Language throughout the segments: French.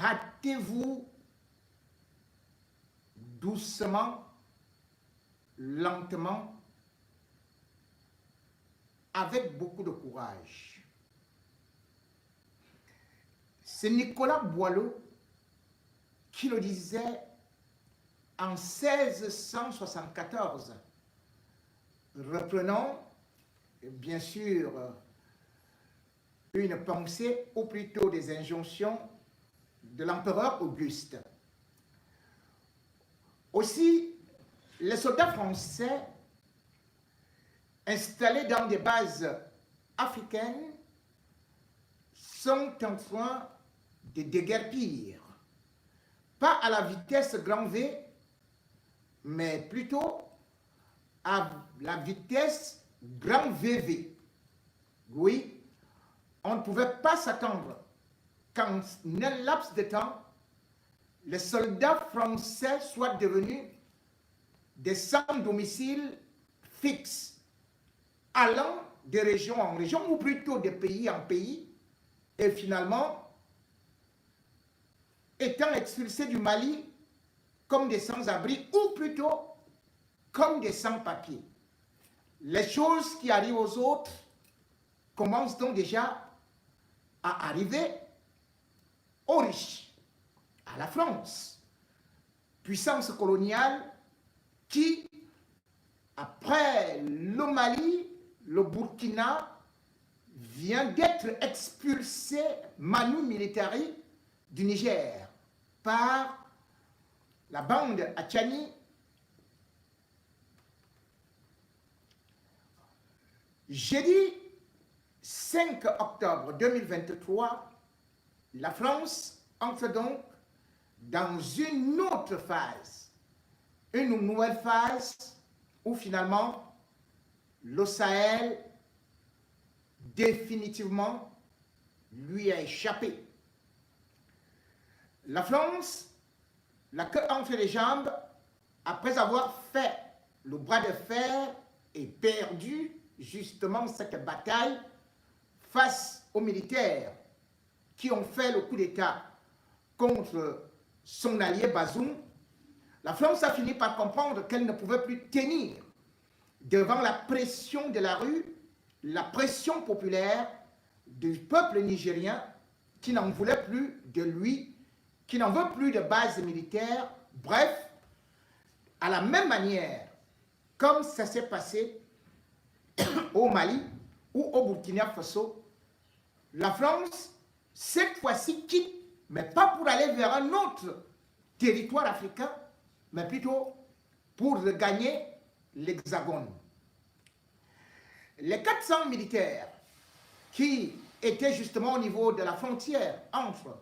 hâtez-vous doucement, lentement, avec beaucoup de courage. C'est Nicolas Boileau qui le disait en 1674, reprenant bien sûr une pensée, ou plutôt des injonctions de l'empereur Auguste. Aussi, les soldats français installés dans des bases africaines sont en train de déguerpir, pas à la vitesse grand V, mais plutôt à la vitesse grand VV. Oui, on ne pouvait pas s'attendre qu'en un laps de temps, les soldats français soient devenus des sans-domicile fixes, allant de région en région, ou plutôt de pays en pays, et finalement étant expulsés du Mali comme des sans-abri, ou plutôt comme des sans-papiers. Les choses qui arrivent aux autres commencent donc déjà à arriver aux riches, à la France, puissance coloniale qui, après le Mali, le Burkina, vient d'être expulsé manu militari du Niger par la bande Achani. Jeudi 5 octobre 2023, la France entre donc dans une autre phase, une nouvelle phase où finalement le Sahel définitivement lui a échappé. La France, la queue entre les jambes, après avoir fait le bras de fer et perdu justement cette bataille face aux militaires qui ont fait le coup d'État contre son allié Bazoum, la France a fini par comprendre qu'elle ne pouvait plus tenir devant la pression de la rue, la pression populaire du peuple nigérien qui n'en voulait plus de lui, qui n'en veut plus de base militaire. Bref, à la même manière, comme ça s'est passé au Mali ou au Burkina Faso, la France, cette fois-ci, quitte, mais pas pour aller vers un autre territoire africain, mais plutôt pour regagner l'Hexagone. Les 400 militaires qui étaient justement au niveau de la frontière entre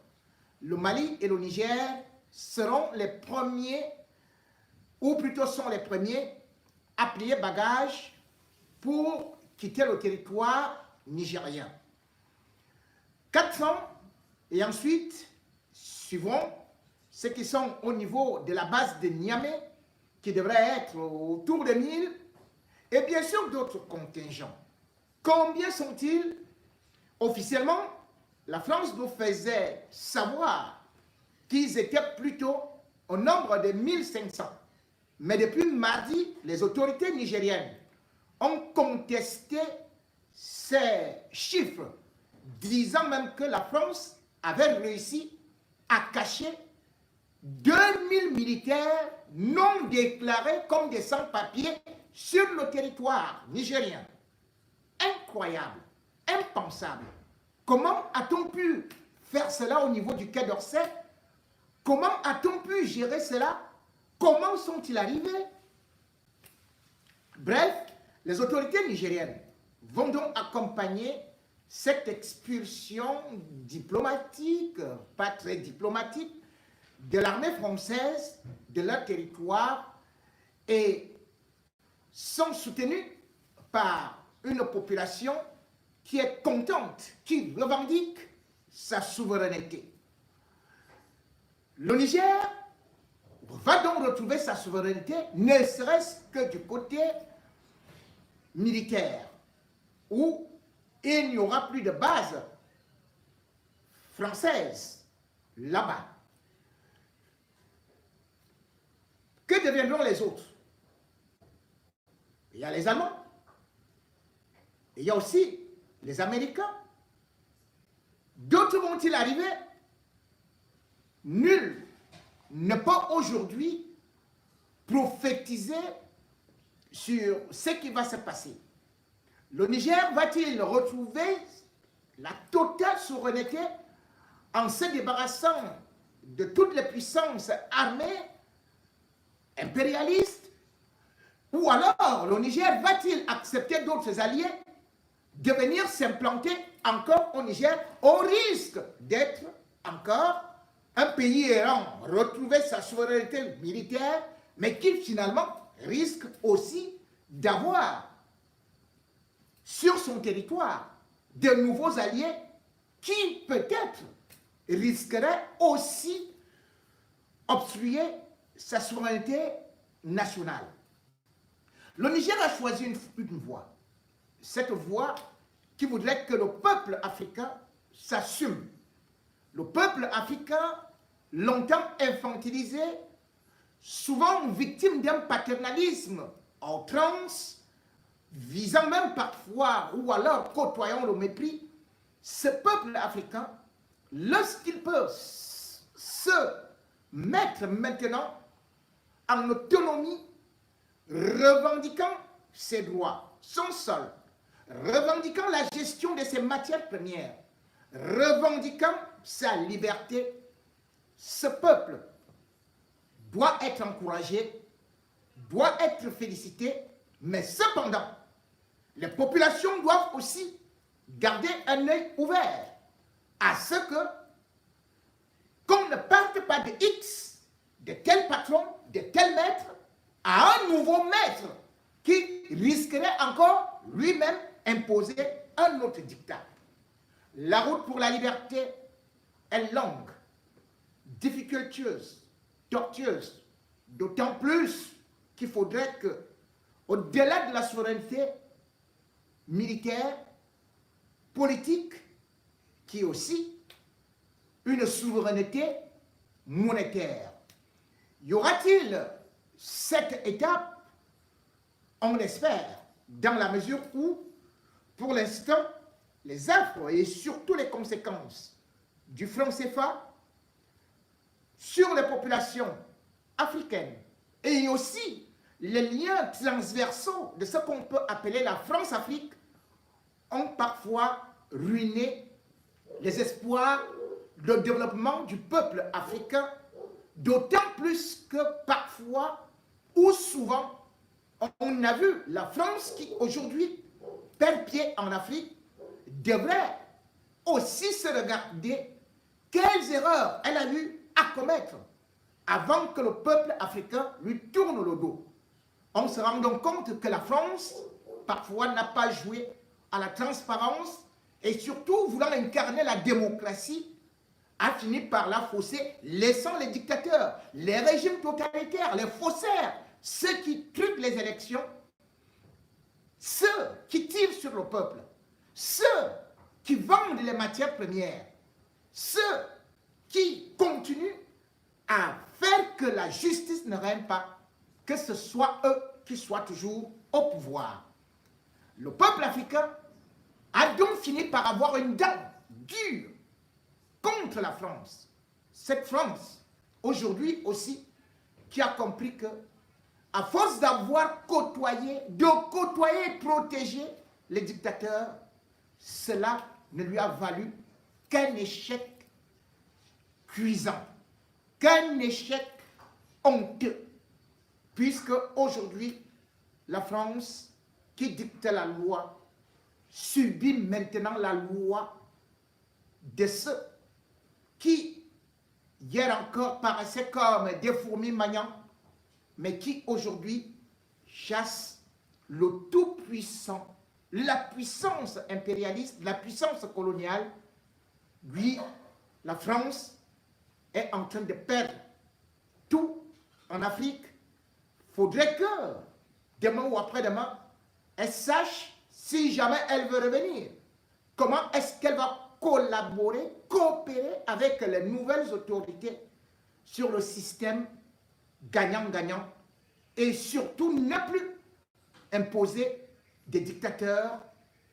le Mali et le Niger seront les premiers, ou plutôt sont les premiers, à plier bagage pour quitter le territoire nigérien. 400, et ensuite suivront ceux qui sont au niveau de la base de Niamey, qui devraient être autour de 1000, et bien sûr d'autres contingents. Combien sont-ils? Officiellement, la France nous faisait savoir qu'ils étaient plutôt au nombre de 1500. Mais depuis mardi, les autorités nigériennes ont contesté ces chiffres, disant même que la France avait réussi à cacher 2000 militaires non déclarés comme des sans-papiers sur le territoire nigérien. Incroyable, impensable. Comment a-t-on pu faire cela au niveau du Quai d'Orsay? Comment a-t-on pu gérer cela? Comment sont-ils arrivés? Bref, les autorités nigériennes vont donc accompagner cette expulsion diplomatique, pas très diplomatique, de l'armée française de leur territoire et sont soutenus par une population qui est contente, qui revendique sa souveraineté. Le Niger va donc retrouver sa souveraineté, ne serait-ce que du côté militaire, où il n'y aura plus de base française là-bas. Que deviendront les autres? Il y a les Allemands. Il y a aussi les Américains. D'autres vont-ils arriver? Nul ne peut aujourd'hui prophétiser sur ce qui va se passer. Le Niger va-t-il retrouver la totale souveraineté en se débarrassant de toutes les puissances armées impérialistes? Ou alors le Niger va-t-il accepter d'autres alliés de venir s'implanter encore au Niger au risque d'être encore un pays errant, retrouver sa souveraineté militaire, mais qui finalement risque aussi d'avoir sur son territoire de nouveaux alliés qui peut-être risqueraient aussi obstruer sa souveraineté nationale. Le Niger a choisi une voie. Cette voie qui voudrait que le peuple africain s'assume. Le peuple africain, longtemps infantilisé, souvent victime d'un paternalisme en outrance, visant même parfois ou alors côtoyant le mépris, ce peuple africain, lorsqu'il peut se mettre maintenant en autonomie, revendiquant ses droits, son sol, revendiquant la gestion de ses matières premières, revendiquant sa liberté, ce peuple doit être encouragé, doit être félicité, mais cependant, les populations doivent aussi garder un œil ouvert à ce que qu'on ne parte pas de X, de tel patron, de tel maître, à un nouveau maître qui risquerait encore lui-même imposer un autre dictat. La route pour la liberté est longue, difficultueuse, tortueuse, d'autant plus qu'il faudrait que, au-delà de la souveraineté militaire, politique, qui est aussi une souveraineté monétaire. Y aura-t-il cette étape? On l'espère, dans la mesure où, pour l'instant, les affres et surtout les conséquences du franc CFA sur les populations africaines et aussi les liens transversaux de ce qu'on peut appeler la France-Afrique ont parfois ruiné les espoirs de développement du peuple africain, d'autant plus que parfois ou souvent, on a vu la France qui aujourd'hui perd pied en Afrique devrait aussi se regarder quelles erreurs elle a eu à commettre avant que le peuple africain lui tourne le dos. On se rend donc compte que la France, parfois, n'a pas joué à la transparence et surtout, voulant incarner la démocratie, a fini par la fausser, laissant les dictateurs, les régimes totalitaires, les faussaires, ceux qui truquent les élections, ceux qui tirent sur le peuple, ceux qui vendent les matières premières, ceux qui continuent à faire que la justice ne règne pas, que ce soit eux qui soient toujours au pouvoir. Le peuple africain a donc fini par avoir une dent dure contre la France. Cette France, aujourd'hui aussi, qui a compris que, à force d'avoir côtoyé, et protégé les dictateurs, cela ne lui a valu qu'un échec cuisant, qu'un échec honteux, puisque aujourd'hui, la France, qui dicte la loi, subit maintenant la loi de ceux qui, hier encore, paraissaient comme des fourmis magnants, mais qui aujourd'hui chassent le tout-puissant, la puissance impérialiste, la puissance coloniale. Oui, la France est en train de perdre tout en Afrique. Il faudrait que, demain ou après-demain, elle sache si jamais elle veut revenir. Comment est-ce qu'elle va collaborer, coopérer avec les nouvelles autorités sur le système gagnant-gagnant et surtout ne plus imposer des dictateurs,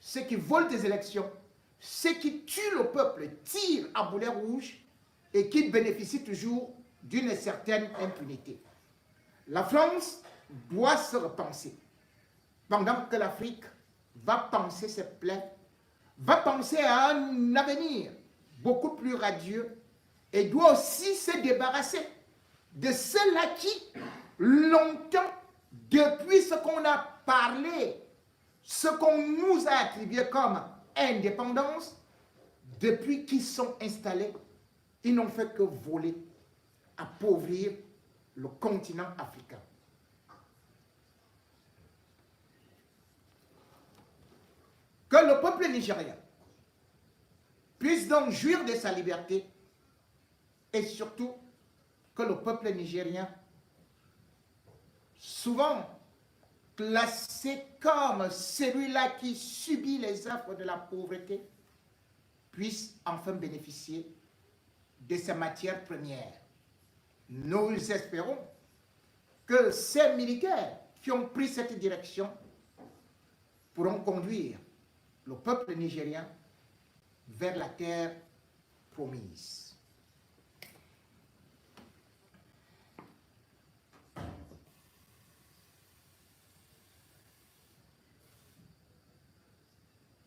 ceux qui volent des élections, ceux qui tuent le peuple, tirent à boulet rouge et qui bénéficient toujours d'une certaine impunité. La France doit se repenser pendant que l'Afrique va penser ses plaies, va penser à un avenir beaucoup plus radieux et doit aussi se débarrasser de ceux-là qui, longtemps, depuis ce qu'on a parlé, ce qu'on nous a attribué comme indépendance, depuis qu'ils sont installés, ils n'ont fait que voler, appauvrir le continent africain. Que le peuple nigérien puisse donc jouir de sa liberté et surtout que le peuple nigérien, souvent classé comme celui-là qui subit les affres de la pauvreté, puisse enfin bénéficier de ces matières premières. Nous espérons que ces militaires qui ont pris cette direction pourront conduire le peuple nigérien vers la terre promise.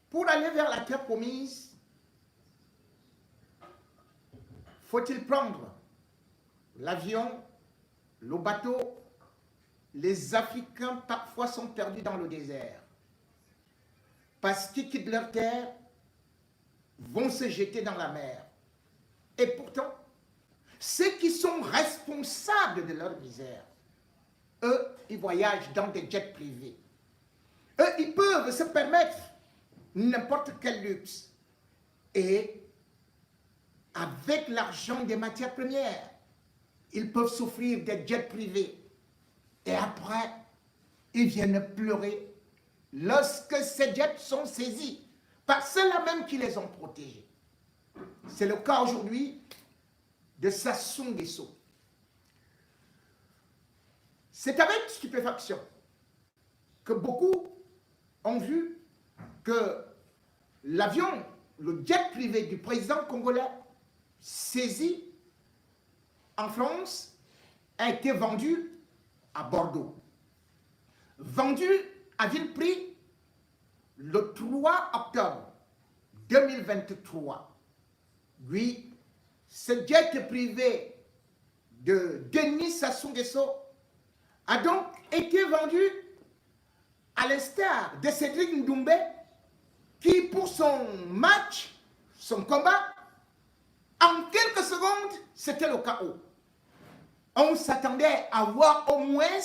Pour aller vers la terre promise, faut-il prendre l'avion, le bateau? Les Africains parfois sont perdus dans le désert parce qu'ils quittent leur terre, vont se jeter dans la mer. Et pourtant, ceux qui sont responsables de leur misère, eux, ils voyagent dans des jets privés. Eux, ils peuvent se permettre n'importe quel luxe. Et avec l'argent des matières premières, ils peuvent s'offrir des jets privés. Et après, ils viennent pleurer lorsque ces jets sont saisis par ceux-là même qui les ont protégés. C'est le cas aujourd'hui de Sassou Nguesso. C'est avec stupéfaction que beaucoup ont vu que l'avion, le jet privé du président congolais saisi en France a été vendu à Bordeaux. Vendu à vil prix le 3 octobre 2023. Oui, ce jet privé de Denis Sassou Nguesso a donc été vendu à l'instar de Cédric Ndoumbé qui, pour son match, son combat, en quelques secondes, c'était le chaos. On s'attendait à voir au moins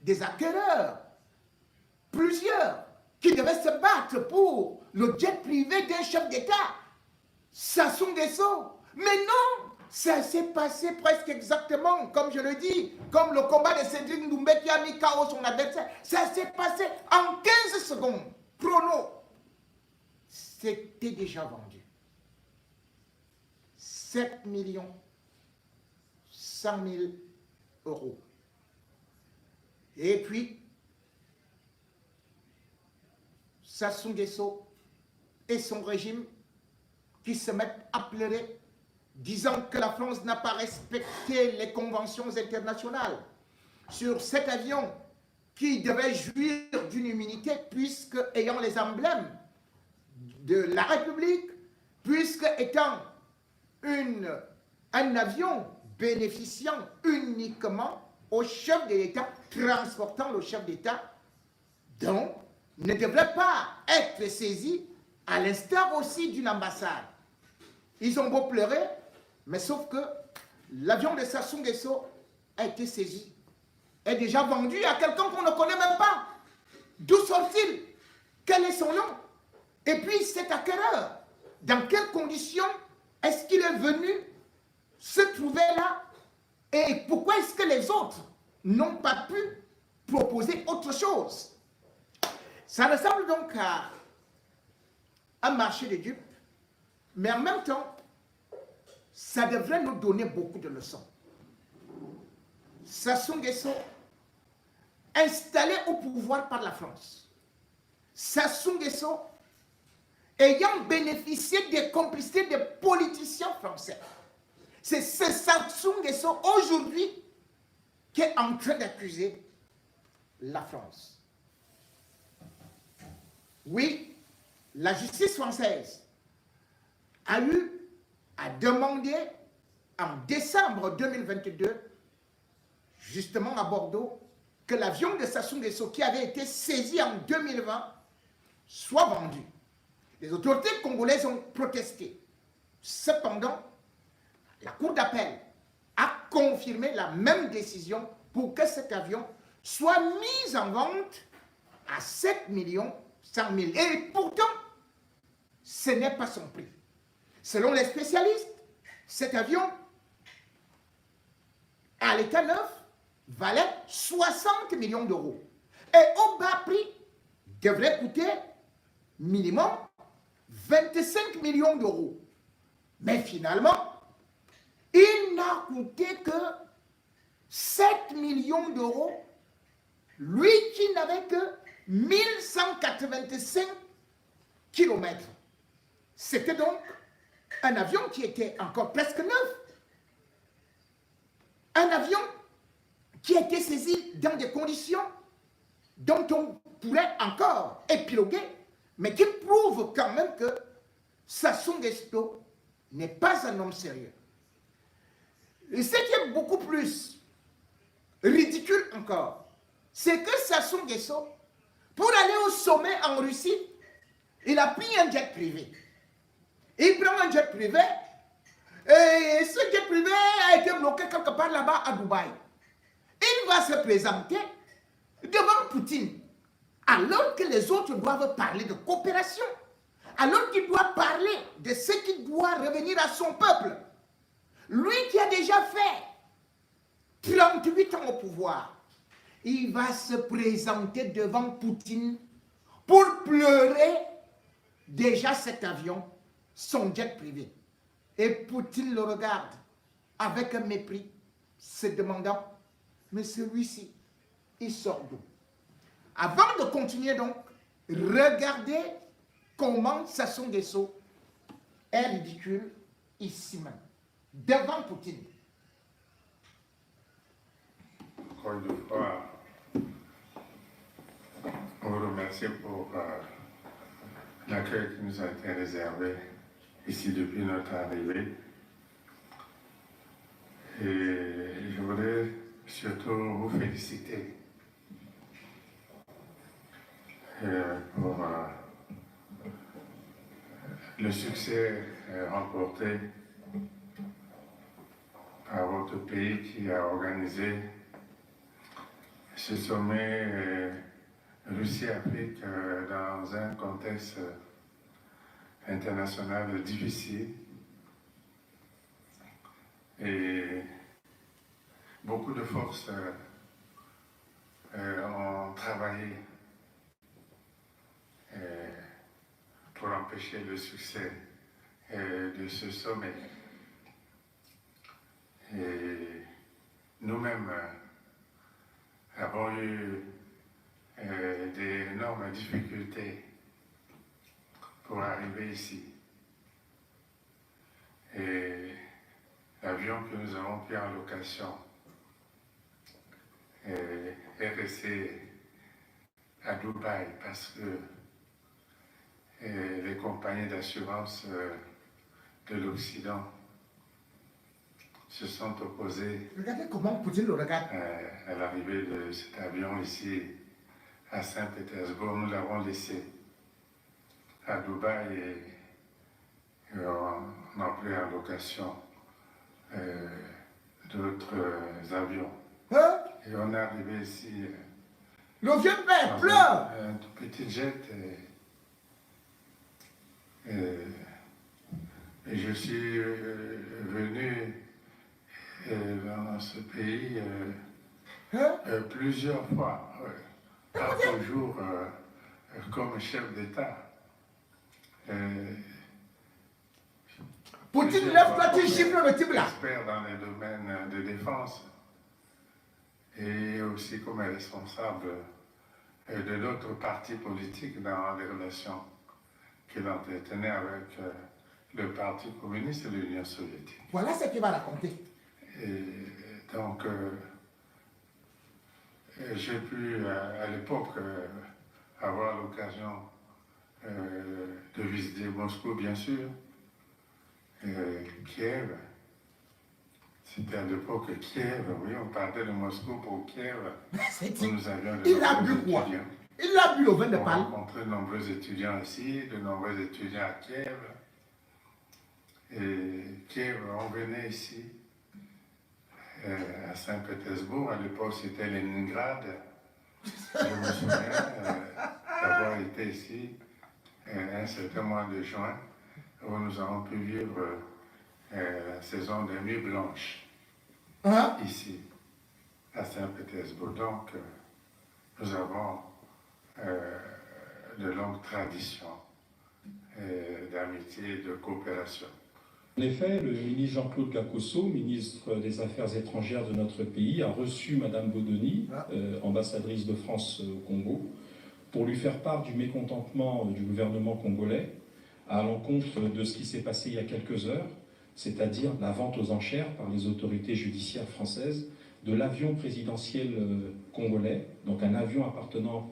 des acquéreurs, plusieurs, qui devaient se battre pour le jet privé d'un chef d'État, Sassou Nguesso. Mais non, ça s'est passé presque exactement, comme je le dis, comme le combat de Cédric Ndoumbé qui a mis KO son adversaire. Ça s'est passé en 15 secondes, chrono. C'était déjà vendu. 7 100 000 euros. Et puis, Sassou Nguesso et son régime qui se mettent à pleurer, disant que la France n'a pas respecté les conventions internationales sur cet avion qui devait jouir d'une immunité puisque ayant les emblèmes de la République, puisque étant un avion bénéficiant uniquement au chef de l'État, transportant le chef d'État, donc ne devrait pas être saisi à l'instar aussi d'une ambassade. Ils ont beau pleurer, mais sauf que l'avion de Sassou Nguesso a été saisi, est déjà vendu à quelqu'un qu'on ne connaît même pas. D'où sort-il? Quel est son nom? Et puis cet acquéreur, dans quelles conditions est-ce qu'il est venu se trouver là? Et pourquoi est-ce que les autres n'ont pas pu proposer autre chose? Ça ressemble donc à un marché de dupes Mais en même temps, ça devrait nous donner beaucoup de leçons. Sassou Nguesso, installé au pouvoir par la France. Sassou Nguesso, ayant bénéficié des complicités des politiciens français. C'est Sassou Nguesso aujourd'hui qui est en train d'accuser la France. Oui, la justice française a eu à demander en décembre 2022, justement à Bordeaux, que l'avion de Sassou Nguesso qui avait été saisi en 2020 soit vendu. Les autorités congolaises ont protesté. Cependant, la Cour d'appel a confirmé la même décision pour que cet avion soit mis en vente à 7 100 000. Et pourtant, ce n'est pas son prix. Selon les spécialistes, cet avion, à l'état neuf, valait 60 millions d'euros. Et au bas prix, devrait coûter minimum 25 millions d'euros. Mais finalement, il n'a coûté que 7 millions d'euros, lui qui n'avait que 1185 kilomètres. C'était donc un avion qui était encore presque neuf. Un avion qui a été saisi dans des conditions dont on pourrait encore épiloguer, mais qui prouve quand même que Sassou Nguesso n'est pas un homme sérieux. Et ce qui est beaucoup plus ridicule encore, c'est que Sassou Nguesso, pour aller au sommet en Russie, il a pris un jet privé. Il prend un jet privé, et ce jet privé a été bloqué quelque part là-bas à Dubaï. Il va se présenter devant Poutine, alors que les autres doivent parler de coopération, alors qu'il doit parler de ce qui doit revenir à son peuple. Lui qui a déjà fait 38 ans au pouvoir, il va se présenter devant Poutine pour pleurer déjà cet avion, son jet privé. Et Poutine le regarde avec un mépris, se demandant, mais celui-ci, il sort d'où? Avant de continuer donc, regardez comment Sassou Nguesso est ridicule ici même, devant Poutine. Encore une fois, on vous remercie pour l'accueil qui nous a été réservé ici depuis notre arrivée. Et je voudrais surtout vous féliciter pour le succès remporté par votre pays qui a organisé ce sommet Russie-Afrique dans un contexte international difficile. Et beaucoup de forces ont travaillé pour empêcher le succès de ce sommet. Et nous-mêmes avons eu d'énormes difficultés pour arriver ici. Et l'avion que nous avons pris en location est resté à Dubaï parce que les compagnies d'assurance de l'Occident se sont opposées. Regardez comment Poutine le regarde. À l'arrivée de cet avion ici à Saint-Pétersbourg. Nous l'avons laissé à Dubaï et on a pris en location d'autres avions. Hein? Et on est arrivé ici. Le vieux père pleure. Un tout petit jet. Et je suis venu dans ce pays plusieurs fois, pas toujours comme chef d'État. Poutine, plusieurs lève-toi, fois tu comme gifles le type là. expert dans les domaines de défense et aussi comme responsable de d'autres partis politiques dans les relations qu'il entretenait avec le Parti communiste et l'Union soviétique. Voilà ce qu'il va raconter. Et donc, j'ai pu à l'époque avoir l'occasion de visiter Moscou, bien sûr, Kiev. C'était à l'époque Kiev, oui, on partait de Moscou pour Kiev. Où nous avions Il a bu quoi? Il a bu le vin de palme. palme. On rencontrait de nombreux étudiants ici, de nombreux étudiants à Kiev. Et Kiev, on venait ici, à Saint-Pétersbourg. À l'époque, c'était Leningrad. Je me souviens d'avoir été ici un certain mois de juin, où nous avons pu vivre la saison des nuits blanches, ici, à Saint-Pétersbourg. Donc, nous avons de longues traditions d'amitié et de coopération. En effet, le ministre Jean-Claude Gakosso, ministre des Affaires étrangères de notre pays, a reçu Madame Bodoni, ambassadrice de France au Congo, pour lui faire part du mécontentement du gouvernement congolais à l'encontre de ce qui s'est passé il y a quelques heures, c'est-à-dire la vente aux enchères par les autorités judiciaires françaises de l'avion présidentiel congolais, donc un avion appartenant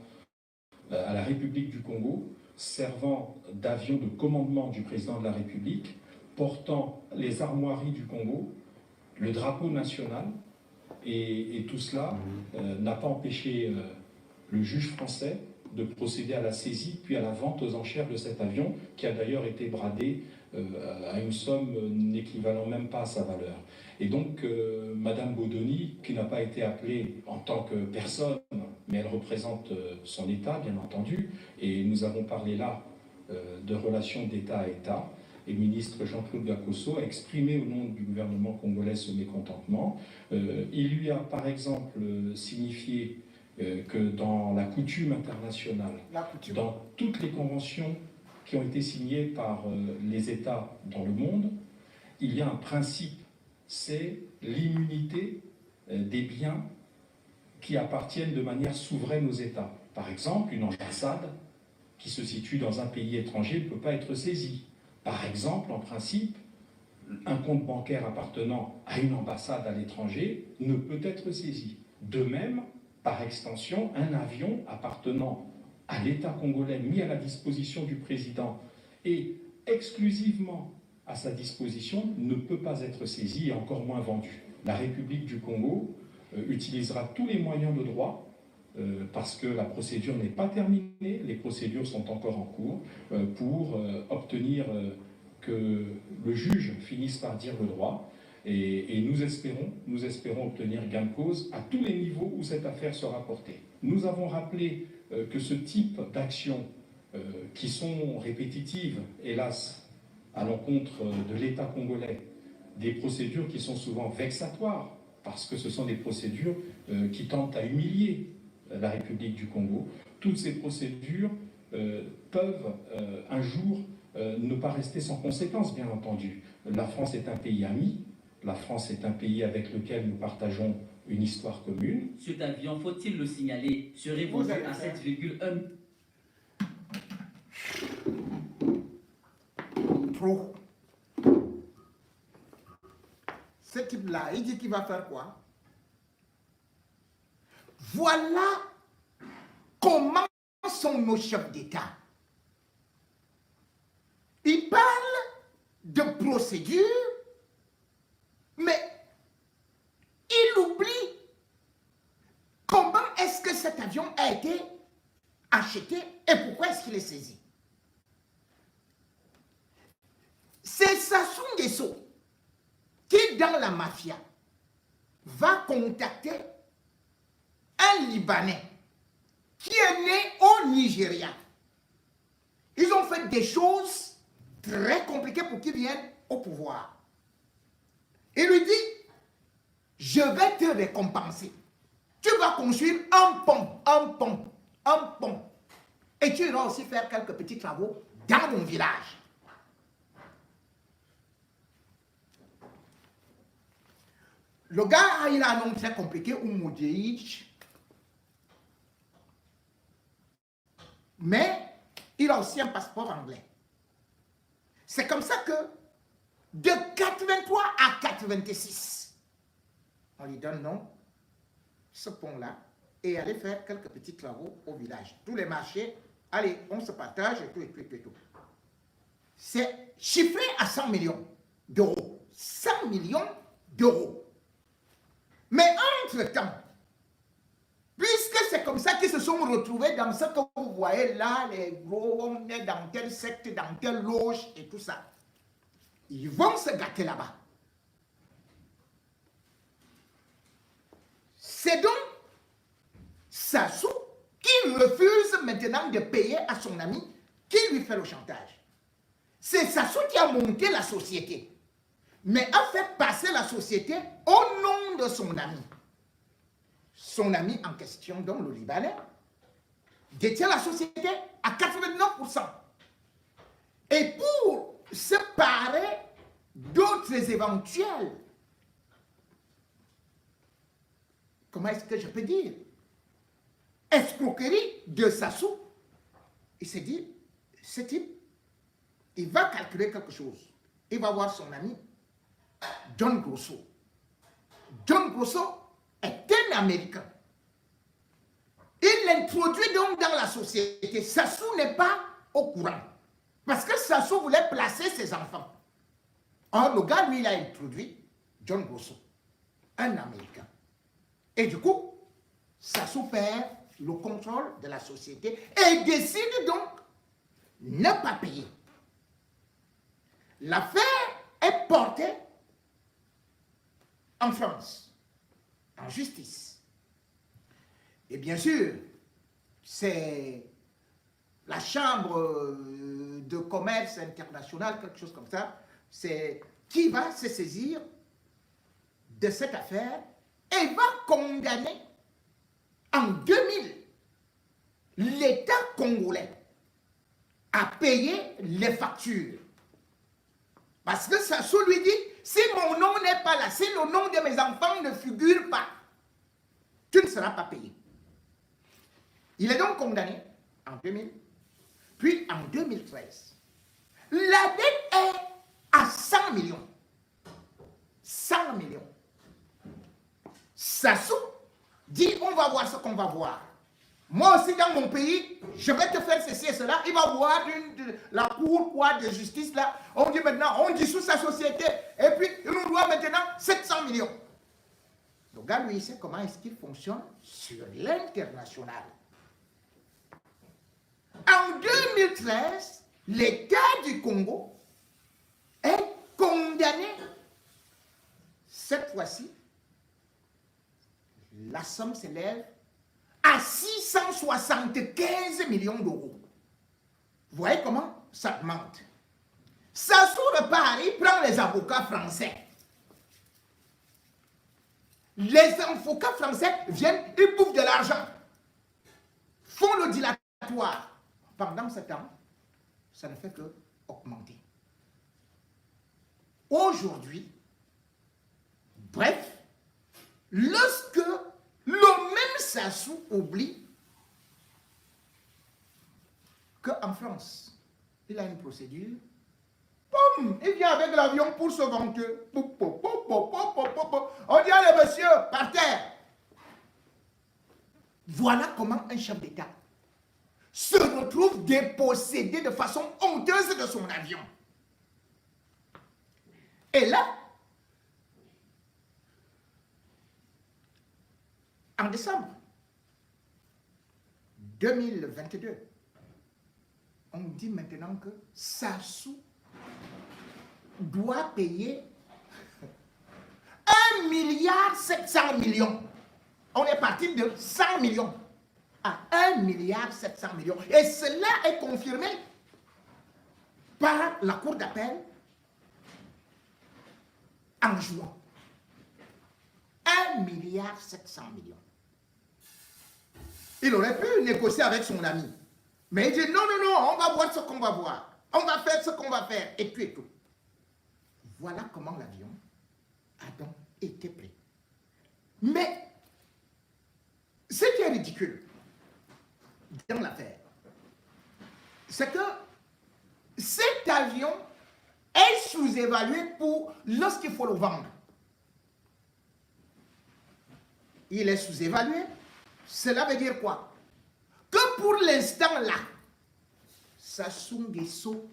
à la République du Congo, servant d'avion de commandement du président de la République, portant les armoiries du Congo, le drapeau national, et tout cela n'a pas empêché le juge français de procéder à la saisie puis à la vente aux enchères de cet avion, qui a d'ailleurs été bradé à une somme n'équivalant même pas à sa valeur. Et donc, Madame Bodoni, qui n'a pas été appelée en tant que personne, mais elle représente son État, bien entendu, et nous avons parlé là de relations d'État à État, et le ministre Jean-Claude Gakosso a exprimé au nom du gouvernement congolais ce mécontentement. Il lui a par exemple signifié que dans la coutume internationale, dans toutes les conventions qui ont été signées par les États dans le monde, il y a un principe, c'est l'immunité des biens qui appartiennent de manière souveraine aux États. Par exemple, une ambassade qui se situe dans un pays étranger ne peut pas être saisie. Par exemple, en principe, un compte bancaire appartenant à une ambassade à l'étranger ne peut être saisi. De même, par extension, un avion appartenant à l'État congolais mis à la disposition du président et exclusivement à sa disposition ne peut pas être saisi et encore moins vendu. La République du Congo utilisera tous les moyens de droit parce que la procédure n'est pas terminée, les procédures sont encore en cours pour obtenir que le juge finisse par dire le droit. Et nous espérons obtenir gain de cause à tous les niveaux où cette affaire sera portée. Nous avons rappelé que ce type d'actions qui sont répétitives, hélas, à l'encontre de l'État congolais, des procédures qui sont souvent vexatoires, parce que ce sont des procédures qui tentent à humilier la République du Congo, toutes ces procédures peuvent un jour ne pas rester sans conséquences, bien entendu. La France est un pays ami, la France est un pays avec lequel nous partageons une histoire commune. Cet avion, faut-il le signaler, serait vendu à 7,1. Trop. Ce type-là, il dit qu'il va faire quoi? Voilà comment sont nos chefs d'État. Ils parlent de procédure, mais il oublie comment est-ce que cet avion a été acheté et pourquoi est-ce qu'il est saisi. C'est Sassou Nguesso qui, dans la mafia, va contacter un Libanais qui est né au Nigeria. Ils ont fait des choses très compliquées pour qu'il vienne au pouvoir. Il lui dit, je vais te récompenser. Tu vas construire un pont. Et tu iras aussi faire quelques petits travaux dans mon village. Le gars, il a un nom très compliqué, Oumoudiéich. Mais il a aussi un passeport anglais. C'est comme ça que de 83 à 86, on lui donne nom, ce pont-là, et aller faire quelques petits travaux au village. Tous les marchés, allez, on se partage et tout, et tout, et tout, et tout. C'est chiffré à 100 millions d'euros. 100 millions d'euros. Mais entre-temps, puisque c'est comme ça qu'ils se sont retrouvés dans ce que vous voyez là, les gros, on est dans telle secte, dans telle loge et tout ça, ils vont se gâter là-bas. C'est donc Sassou qui refuse maintenant de payer à son ami qui lui fait le chantage. C'est Sassou qui a monté la société, mais a fait passer la société au nom de son ami. Son ami en question, donc le Libanais, détient la société à 89%. Et pour se parer d'autres éventuels, comment est-ce que je peux dire, escroquerie de Sassou, il s'est dit, ce type, il va calculer quelque chose. Il va voir son ami, John Grosso. John Grosso est un Américain. Il l'introduit donc dans la société. Sassou n'est pas au courant. Parce que Sassou voulait placer ses enfants. Or, le gars, lui, il a introduit John Grosso, un Américain. Et du coup, Sassou perd le contrôle de la société et décide donc de ne pas payer. L'affaire est portée en France, en justice. Et bien sûr, c'est la Chambre de commerce international, quelque chose comme ça, c'est qui va se saisir de cette affaire et va condamner en 2000 l'État congolais à payer les factures. Parce que Sassou lui dit, si mon nom n'est pas là, si le nom de mes enfants ne figure pas, tu ne seras pas payé. Il est donc condamné en 2000, puis en 2013. La dette est à 100 millions. 100 millions. Sassou dit, on va voir ce qu'on va voir. Moi aussi, dans mon pays, je vais te faire ceci et cela. Il va voir la cour de justice là. On dit maintenant, on dissout sa société. Et puis, il nous doit maintenant 700 millions. Le gars, lui, il sait comment est-ce qu'il fonctionne sur l'international. En 2013, l'État du Congo est condamné. Cette fois-ci, la somme s'élève à 675 millions d'euros. Vous voyez comment ça augmente. Sassou repart, il prend les avocats français. Les avocats français viennent, ils bouffent de l'argent, font le dilatoire. Pendant ce temps, ça ne fait que augmenter. Aujourd'hui, bref, lorsque le même Sassou oublie qu'en France, il a une procédure, boum, il vient avec l'avion pour se vanter. On dit allez monsieur, par terre. Voilà comment un chef d'État se retrouve dépossédé de façon honteuse de son avion. Et là, en décembre 2022, on dit maintenant que Sassou doit payer 1,7 milliard. On est parti de 100 millions à 1,7 milliard. Et cela est confirmé par la Cour d'appel en juin. 1,7 milliard. Il aurait pu négocier avec son ami. Mais il dit non, non, non, on va voir ce qu'on va voir. On va faire ce qu'on va faire. Et tout et tout. Voilà comment l'avion a donc été pris. sous-évalué pour lorsqu'il faut le vendre. Il est sous-évalué. Cela veut dire quoi? Que pour l'instant là, Sassou Nguesso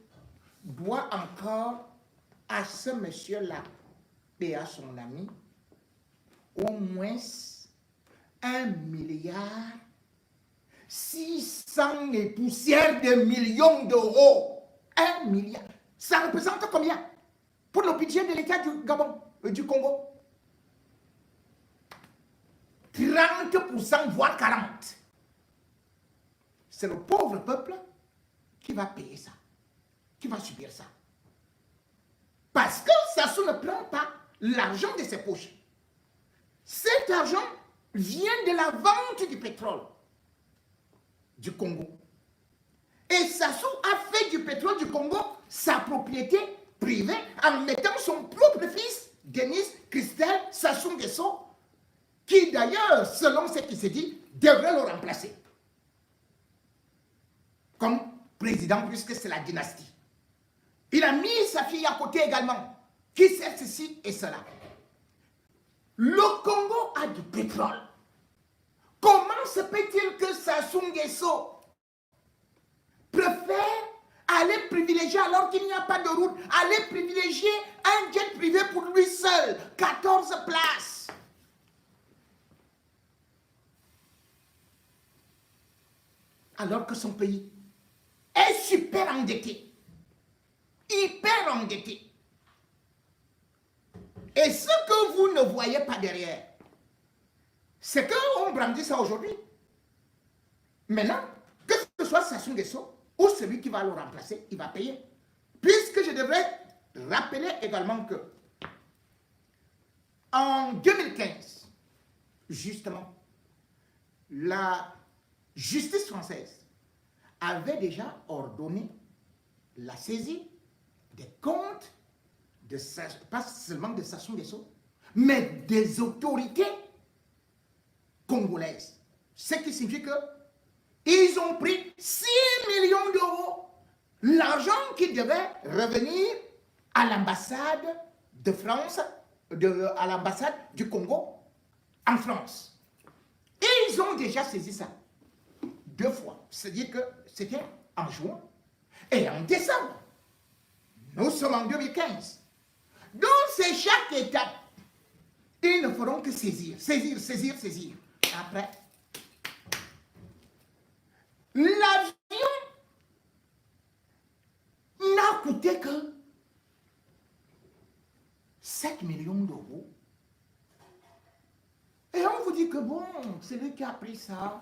doit encore à ce monsieur-là et à son ami au moins 1,6 milliard et poussière de millions d'euros. 1 milliard. Ça représente combien pour le budget de l'État du Gabon, du Congo? 30%, voire 40%. C'est le pauvre peuple qui va payer ça, qui va subir ça. Parce que Sassou ne prend pas l'argent de ses poches. Cet argent vient de la vente du pétrole du Congo. Et Sassou a fait du pétrole du Congo sa propriété privée en mettant son propre fils, Denis Christelle Sassou Nguesso, qui d'ailleurs, selon ce qui s'est dit, devrait le remplacer comme président, puisque c'est la dynastie. Il a mis sa fille à côté également, qui sert ceci et cela. Le Congo a du pétrole. Comment se peut-il que Sassou Nguesso préfère aller privilégier, alors qu'il n'y a pas de route, aller privilégier un jet privé pour lui seul, 14 places? Alors que son pays est super endetté, hyper endetté. Et ce que vous ne voyez pas derrière, c'est qu'on brandit ça aujourd'hui. Maintenant, que ce soit Sassou Nguesso ou celui qui va le remplacer, il va payer. Puisque je devrais rappeler également que en 2015, justement, la justice française avait déjà ordonné la saisie des comptes, pas seulement de Sassou Nguesso, mais des autorités congolaises. Ce qui signifie qu'ils ont pris 6 millions d'euros, l'argent qui devait revenir à l'ambassade de France, à l'ambassade du Congo en France. Et ils ont déjà saisi ça 2 fois. C'est-à-dire que c'était en juin et en décembre. Nous sommes en 2015. Donc c'est chaque étape. Ils ne feront que saisir, saisir, saisir, saisir. Après, l'avion n'a coûté que 7 millions d'euros. Et on vous dit que bon, c'est lui qui a pris ça.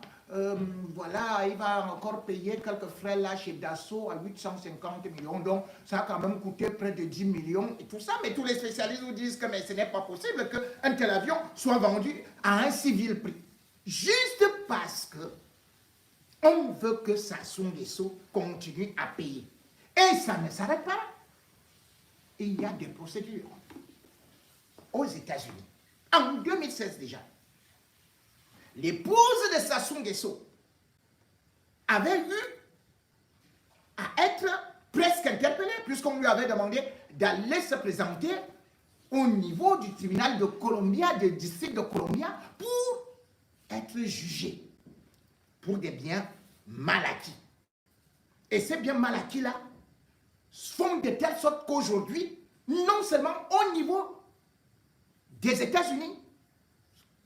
Voilà, il va encore payer quelques frais là chez Dassault à 850 millions. Donc, ça a quand même coûté près de 10 millions et tout ça. Mais tous les spécialistes vous disent que mais ce n'est pas possible qu'un tel avion soit vendu à un si vil prix. Juste parce que on veut que Sassou Nguesso continue à payer. Et ça ne s'arrête pas. Il y a des procédures aux États-Unis. En 2016 déjà. L'épouse de Sassou Nguesso avait eu à être presque interpellée puisqu'on lui avait demandé d'aller se présenter au niveau du tribunal de Columbia, du district de Columbia, pour être jugée pour des biens mal acquis. Et ces biens mal acquis-là font de telle sorte qu'aujourd'hui, non seulement au niveau des États-Unis,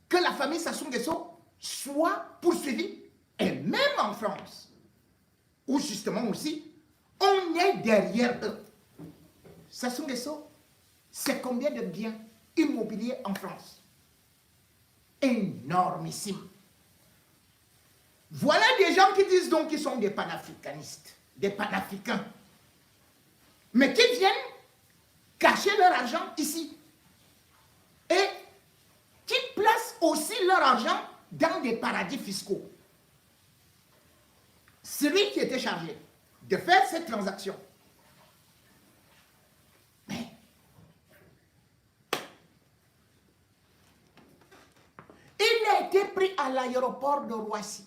que la famille Sassou Nguesso soit poursuivie, et même en France, où justement aussi, on est derrière eux. Sassou Nguesso, c'est combien de biens immobiliers en France? Énormissime. Voilà des gens qui disent donc qu'ils sont des panafricanistes, des panafricains, mais qui viennent cacher leur argent ici. Et qui placent aussi leur argent dans des paradis fiscaux. Celui qui était chargé de faire cette transaction, mais il a été pris à l'aéroport de Roissy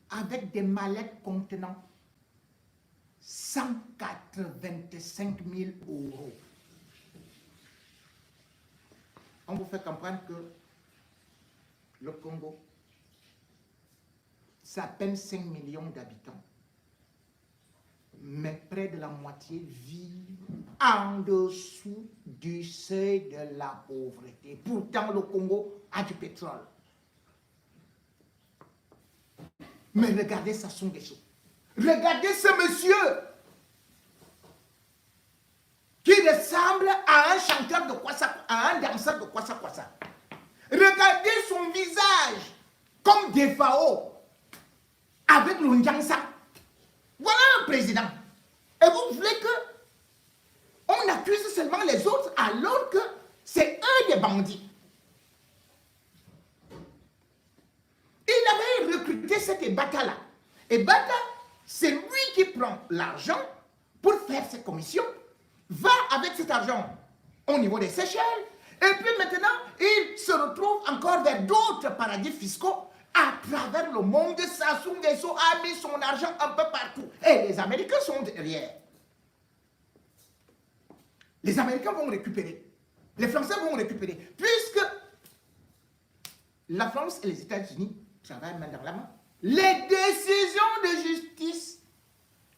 avec des mallettes contenant 185 000 euros. On vous fait comprendre que le Congo, c'est à peine 5 millions d'habitants. Mais près de la moitié vivent en dessous du seuil de la pauvreté. Pourtant, le Congo a du pétrole. Mais regardez Sassou Nguesso. Regardez ce monsieur qui ressemble à un chanteur de Kwassa, à un danseur de Kwassa Kwassa. Regardez son visage comme des Fao avec le Ndjansa. Voilà un président. Et vous voulez que on accuse seulement les autres alors que c'est eux des bandits. Il avait recruté cet Ebata-là. Ebata, c'est lui qui prend l'argent pour faire ses commissions, va avec cet argent au niveau des Seychelles, et puis maintenant, il se retrouve encore vers d'autres paradis fiscaux. À travers le monde, Sassou Nguesso a mis son argent un peu partout. Et les Américains sont derrière. Les Américains vont récupérer. Les Français vont récupérer. Puisque la France et les États-Unis travaillent main dans la main. Les décisions de justice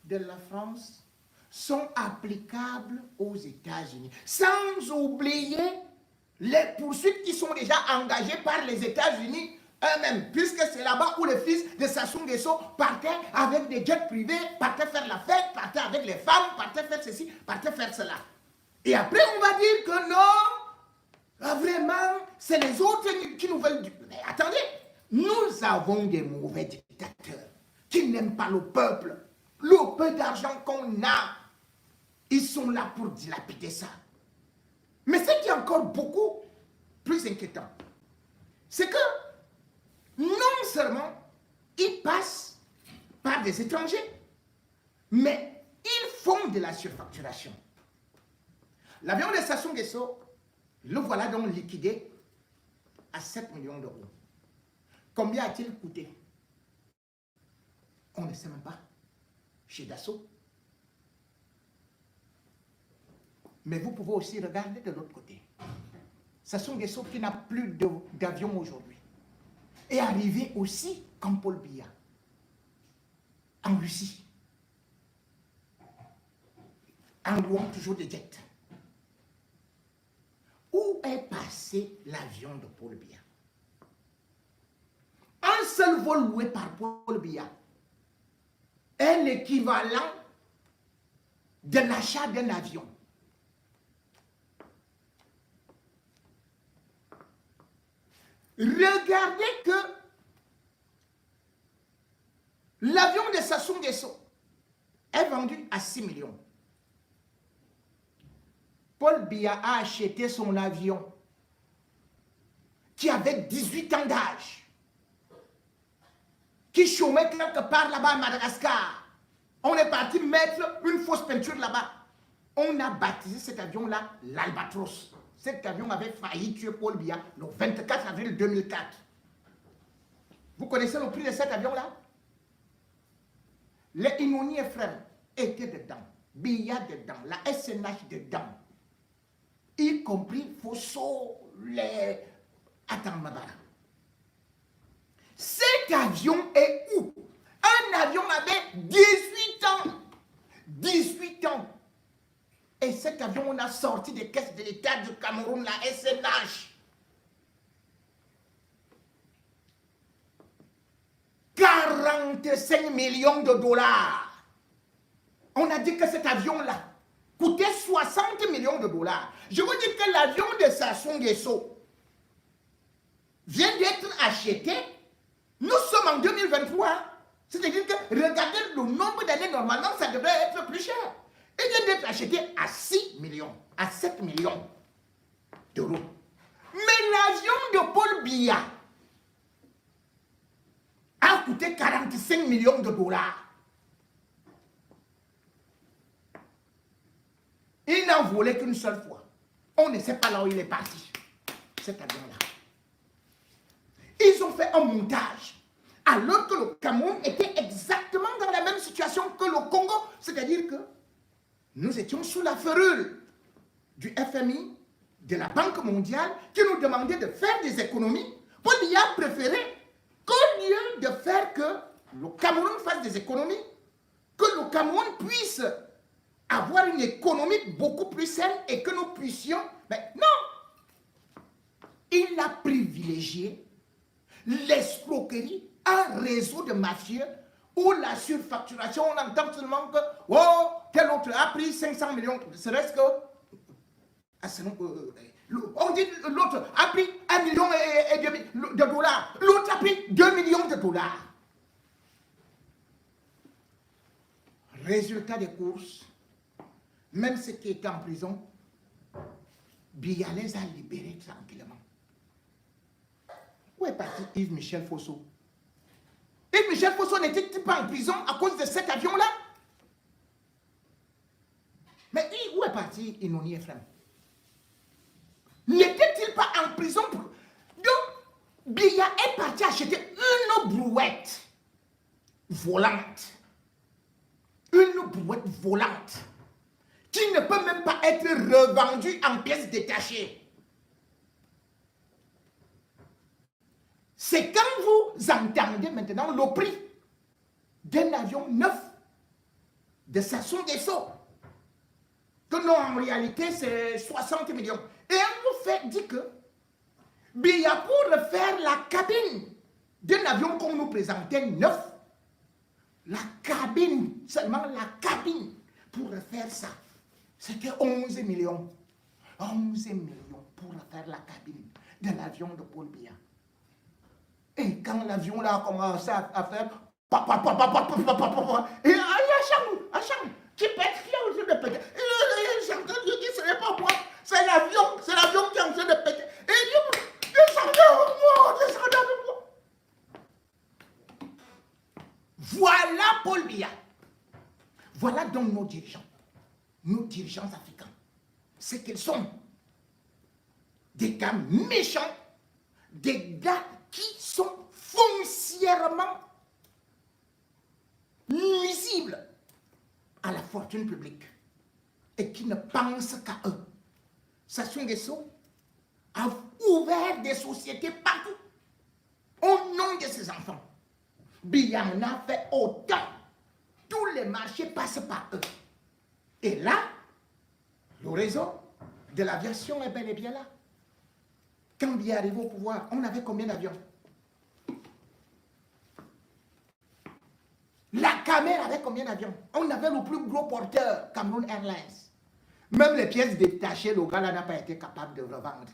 de la France sont applicables aux États-Unis. Sans oublier les poursuites qui sont déjà engagées par les États-Unis eux-mêmes, puisque c'est là-bas où le fils de Sassou Nguesso partait avec des jets privés, partait faire la fête, partait avec les femmes, partait faire ceci, partait faire cela. Et après, on va dire que non, vraiment, c'est les autres qui nous veulent... Mais attendez, nous avons des mauvais dictateurs qui n'aiment pas le peuple. Le peu d'argent qu'on a, ils sont là pour dilapider ça. Mais ce qui est encore beaucoup plus inquiétant, c'est que non seulement ils passent par des étrangers, mais ils font de la surfacturation. L'avion de Sassou Nguesso, le voilà donc liquidé à 7 millions d'euros. Combien a-t-il coûté? On ne sait même pas. Chez Dassault. Mais vous pouvez aussi regarder de l'autre côté. Sassou Nguesso qui n'a plus d'avion aujourd'hui est arrivé aussi comme Paul Biya en Russie, en louant toujours des jets. Où est passé l'avion de Paul Biya? Un seul vol loué par Paul Biya est l'équivalent de l'achat d'un avion. Regardez que l'avion de Sassou Nguesso est vendu à 6 millions. Paul Biya a acheté son avion qui avait 18 ans d'âge, qui chômait quelque part là-bas à Madagascar. On est parti mettre une fausse peinture là-bas. On a baptisé cet avion-là l'Albatros. Cet avion avait failli tuer Paul Biya le 24 avril 2004. Vous connaissez le prix de cet avion-là? Les Inoni Ephraim étaient dedans, Biya dedans, la SNH dedans, y compris Fosso, les... Attends, Mabara. Cet avion est où? Un avion avait 18 ans. 18 ans. Et cet avion, on a sorti des caisses de l'État du Cameroun, la SNH. 45 millions de dollars. On a dit que cet avion-là coûtait 60 millions de dollars. Je vous dis que l'avion de Sassou Nguesso vient d'être acheté. Nous sommes en 2023. C'est-à-dire que regardez le nombre d'années, normalement, ça devrait être plus cher. Il vient d'être acheté à 6 millions, à 7 millions d'euros. Mais l'avion de Paul Biya a coûté 45 millions de dollars. Il n'en volait qu'une seule fois. On ne sait pas là où il est parti, cet avion-là. Ils ont fait un montage alors que le Cameroun était exactement dans la même situation que le Congo. C'est-à-dire que nous étions sous la férule du FMI, de la Banque mondiale, qui nous demandait de faire des économies. Paul Biya a préféré qu'au lieu de faire que le Cameroun fasse des économies, que le Cameroun puisse avoir une économie beaucoup plus saine et que nous puissions... Mais non! Il a privilégié l'escroquerie, un réseau de mafieux où la surfacturation, on entend seulement que oh, tel autre a pris 500 millions, serait-ce que on dit l'autre a pris 1 million et demi de dollars, l'autre a pris 2 millions de dollars. Résultat des courses, même ceux qui étaient en prison, Biya les a libérés tranquillement. Où est parti Yves-Michel Fosso? Yves-Michel Fosso n'était-il pas en prison à cause de cet avion-là? Mais où est parti Inoni Ephraim? N'était-il pas en prison pour... Donc, Biya est parti acheter une brouette volante. Une brouette volante qui ne peut même pas être revendue en pièces détachées. C'est quand vous entendez maintenant le prix d'un avion neuf de Sassou Nguesso que non, en réalité, c'est 60 millions. Et on vous fait dire que Biya, pour refaire la cabine d'un avion qu'on nous présentait neuf, la cabine, seulement la cabine, pour refaire ça, c'était 11 millions. 11 millions pour refaire la cabine de l'avion de Paul Biya. Et quand l'avion là a commencé à faire et à Cham, qui pète, qui est en train de péter. J'ai entendu dire ce n'est pas moi, c'est l'avion qui est en train de péter. Et il dit, descendez avec moi. Voilà Paul Biya. Voilà donc nos dirigeants africains. C'est qu'ils sont des gars méchants, des gars qui sont foncièrement nuisibles à la fortune publique et qui ne pensent qu'à eux. Sassou Nguesso a ouvert des sociétés partout au nom de ses enfants. Biya en a fait autant. Tous les marchés passent par eux. Et là, le réseau de l'aviation est bel et bien là. Quand Biya est arrivé au pouvoir, on avait combien d'avions? La Camer avait combien d'avions? On avait le plus gros porteur, Cameroon Airlines. Même les pièces détachées, le gars là n'a pas été capable de revendre.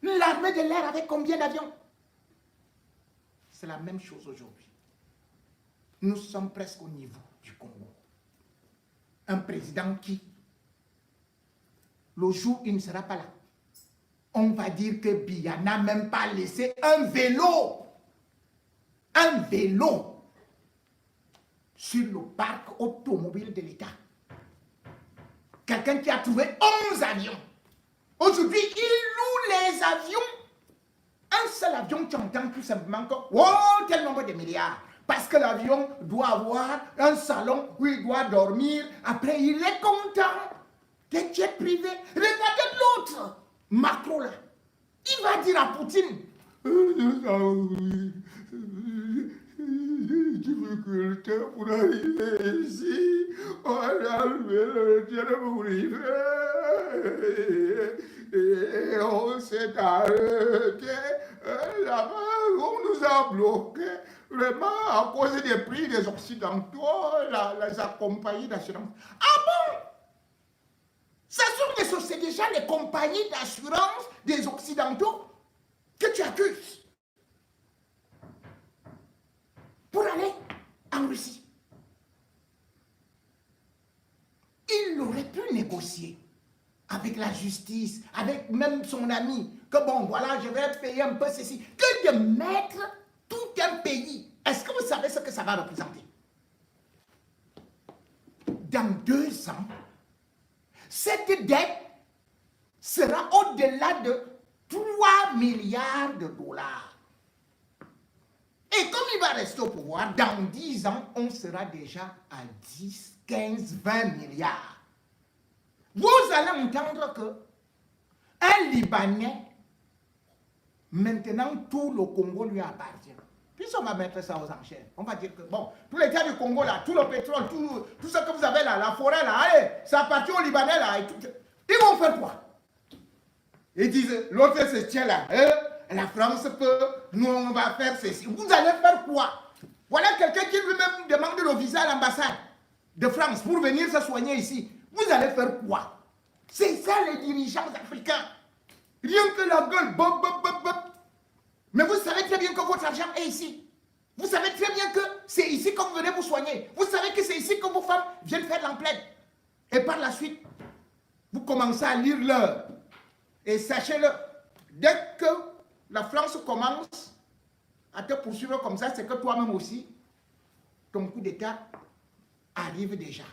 L'armée de l'air avait combien d'avions? C'est la même chose aujourd'hui. Nous sommes presque au niveau du Congo. Un président qui, le jour où il ne sera pas là, on va dire que Biya n'a même pas laissé un vélo sur le parc automobile de l'État. Quelqu'un qui a trouvé 11 avions. Aujourd'hui, il loue les avions. Un seul avion, tu entends tout simplement que oh, tel nombre de milliards. Parce que l'avion doit avoir un salon où il doit dormir. Après, il est content. Des jets privés. Regardez l'autre, Macron là. Il va dire à Poutine, tu veux que le temps pour arriver ici, on a levé le diable et on s'est arrêté là-bas, on nous a bloqués. Vraiment, à cause des prix des Occidentaux, les compagnies d'assurance. Ah bon? Ça c'est déjà les compagnies d'assurance des Occidentaux que tu accuses pour aller en Russie. Il aurait pu négocier avec la justice, avec même son ami, que bon, voilà, je vais payer un peu ceci, que de mettre tout un pays. Est-ce que vous savez ce que ça va représenter? Dans 2 ans, cette dette sera au-delà de 3 milliards de dollars. Et comme il va rester au pouvoir, dans 10 ans, on sera déjà à 10, 15, 20 milliards. Vous allez entendre que un Libanais, maintenant tout le Congo lui appartient. Puis on va mettre ça aux enchères. On va dire que, bon, tous les gars du Congo là, tout le pétrole, tout ce que vous avez là, la forêt là, allez, ça appartient aux Libanais là. Et tout. Ils vont faire quoi? Ils disent, l'autre se tient là, la France peut, nous on va faire ceci. Vous allez faire quoi? Voilà quelqu'un qui lui-même demande le visa à l'ambassade de France pour venir se soigner ici. Vous allez faire quoi? C'est ça les dirigeants africains. Rien que la gueule, bop, bop, bop, bop. Mais vous savez très bien que votre argent est ici. Vous savez très bien que c'est ici que vous venez vous soigner. Vous savez que c'est ici que vos femmes viennent faire l'emplette. Et par la suite, vous commencez à lire l'heure. Et sachez-le, dès que la France commence à te poursuivre comme ça, c'est que toi-même aussi, ton coup d'État arrive déjà.